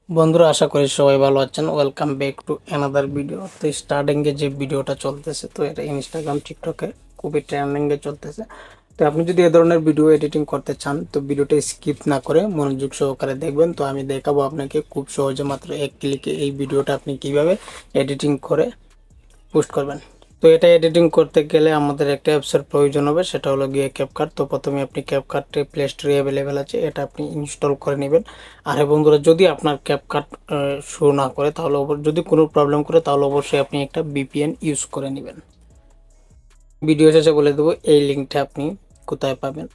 বন্ধুরা আশা করি সবাই ভালো আছেন। Welcome back to another video. তো স্টার্টিংয়ে যে ভিডিওটা চলতেছে, তো এটা ইনস্টাগ্রাম টিকটকে খুবই ট্রেন্ডিংয়ে চলতেছে। তো আপনি যদি এ ধরনের ভিডিও এডিটিং করতে চান তো ভিডিওটা স্কিপ না করে মনোযোগ সহকারে দেখবেন। তো আমি দেখাবো আপনাকে খুব সহজে মাত্র এক ক্লিকে এই ভিডিওটা আপনি কিভাবে এডিটিং করে পোস্ট করবেন। তো এটা এডিটিং করতে গেলে আমাদের একটা অ্যাপসের প্রয়োজন হবে, সেটা হলো গিয়ে ক্যাপকাট। তো প্রথমে আপনি ক্যাপকাটে প্লে স্টোরে অ্যাভেলেবেল আছে, এটা আপনি ইনস্টল করে নেবেন। আর হ্যাঁ বন্ধুরা, যদি আপনার ক্যাপকাট শো না করে তাহলে যদি কোনো প্রবলেম করে তাহলে অবশ্যই আপনি একটা ভিপিএন ইউজ করে নেবেন। ভিডিও শেষে বলে দেবো এই লিঙ্কটা আপনি কোথায় পাবেন,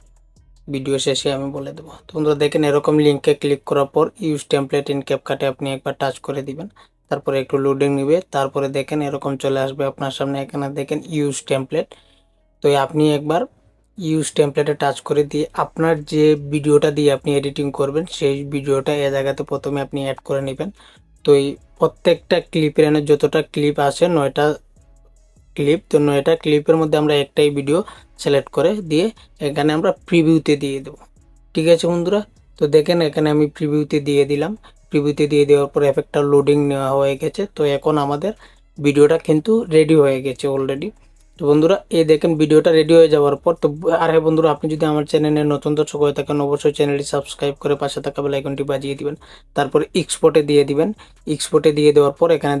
ভিডিও শেষে আমি বলে দেবো। তো বন্ধুরা দেখেন, এরকম লিঙ্কে ক্লিক করার পর ইউজ টেমপ্লেট ইন ক্যাপকাটে আপনি একবার টাচ করে দিবেন। তারপরে একটু লোডিং নেবে, তারপরে দেখেন এরকম চলে আসবে আপনার সামনে। এখানে দেখেন ইউজ টেমপ্লেট। তো আপনি একবার ইউজ টেমপ্লেটে টাচ করে দিয়ে আপনার যে ভিডিওটা দিয়ে আপনি এডিটিং করবেন সেই ভিডিওটা এ জায়গাতে প্রথমে আপনি অ্যাড করে নেবেন। তো এই প্রত্যেকটা ক্লিপের এনে যতটা ক্লিপ আছে 9টা ক্লিপ, তো 9টা ক্লিপের মধ্যে আমরা একটাই ভিডিও সিলেক্ট করে দিয়ে এখানে আমরা প্রিভিউতে দিয়ে দেবো। ঠিক আছে বন্ধুরা, তো দেখেন এখানে আমি প্রিভিউতে দিয়ে দিলাম। প্রিভিউতে দিয়ে দেওয়ার পর এফেক্টটা লোডিং নেওয়া হয়ে গেছে। তো এখন আমাদের ভিডিওটা কিন্তু রেডি হয়ে গেছে অলরেডি। তো বন্ধুরা এই দেখেন ভিডিওটা রেডি হয়ে যাওয়ার পর তো আর হ্যাঁ বন্ধুরা, আপনি যদি আমার চ্যানেলে নতুন দর্শক হয়ে থাকেন অবশ্যই চ্যানেলটি সাবস্ক্রাইব করে পাশে থাকা বেল আইকনটি বাজিয়ে দিবেন। তারপরে এক্সপোর্টে দিয়ে দিবেন। এক্সপোর্টে দিয়ে দেওয়ার পর এখানে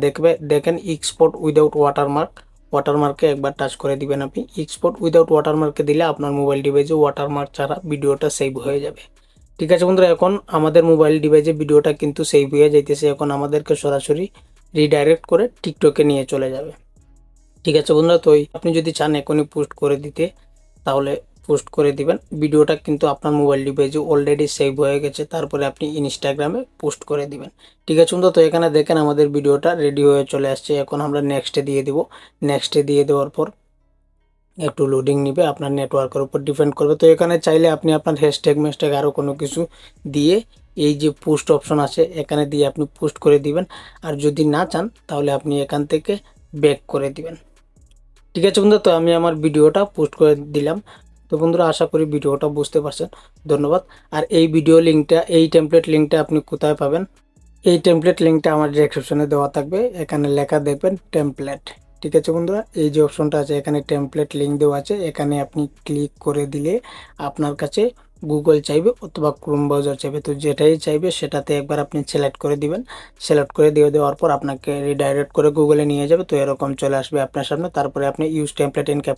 দেখেন এক্সপোর্ট উইদাউট ওয়াটারমার্ক, ওয়াটারমার্কে একবার টাচ করে দিবেন। আপনি এক্সপোর্ট উইদাউট ওয়াটারমার্কে দিলে আপনার মোবাইল ডিভাইসে ওয়াটারমার্ক ছাড়া ভিডিওটা সেভ হয়ে যাবে। ঠিক আছে বন্ধুরা, এখন আমাদের মোবাইল ডিভাইসে ভিডিওটা কিন্তু সেভ হয়ে যাইতেছে। এখন আমাদেরকে সরাসরি রিডাইরেক্ট করে টিকটকে নিয়ে চলে যাবে। ঠিক আছে বন্ধুরা, তো আপনি যদি চান এখনই পোস্ট করে দিতে তাহলে পোস্ট করে দিবেন। ভিডিওটা কিন্তু আপনার মোবাইল ডিভাইসে অলরেডি সেভ হয়ে গেছে, তারপরে আপনি ইনস্টাগ্রামে পোস্ট করে দিবেন। ঠিক আছে বন্ধুরা, তো এখানে দেখেন আমাদের ভিডিওটা রেডি হয়ে চলে আসছে। এখন আমরা নেক্সটে দিয়ে দিব। নেক্সটে দিয়ে দেওয়ার পর একটু লোডিং নিবে, আপনার নেটওয়ার্কের উপর ডিপেন্ড করবে। তো এখানে চাইলে আপনি আপনার হ্যাশট্যাগ আরও কোনো কিছু দিয়ে এই যে পোস্ট অপশন আছে এখানে দিয়ে আপনি পোস্ট করে দিবেন। আর যদি না চান তাহলে আপনি এখান থেকে ব্যাক করে দিবেন। ঠিক আছে বন্ধুরা, তো আমি আমার ভিডিওটা পোস্ট করে দিলাম। তো বন্ধুরা আশা করি ভিডিওটা বুঝতে পারছেন। ধন্যবাদ। আর এই ভিডিও লিঙ্কটা, এই টেমপ্লেট লিঙ্কটা আপনি কোথায় পাবেন? এই টেমপ্লেট লিঙ্কটা আমার ডেসক্রিপশনে দেওয়া থাকবে, এখানে লেখা দেখবেন টেমপ্লেট। ঠিক আছে বন্ধুরা, এই যে অপশনটা আছে এখানে টেমপ্লেট লিঙ্ক দেওয়া আছে, এখানে আপনি ক্লিক করে দিলে আপনার কাছে গুগল চাইবে অথবা ক্রোম ব্রাউজার চাইবে। তো যেটাই চাইবে সেটাতে একবার আপনি সিলেক্ট করে দিবেন। সিলেক্ট করে দিয়ে দেওয়ার পর আপনাকে রিডাইরেক্ট করে গুগলে নিয়ে যাবে। তো এরকম চলে আসবে আপনার সামনে। তারপরে আপনি ইউজ টেমপ্লেট ইন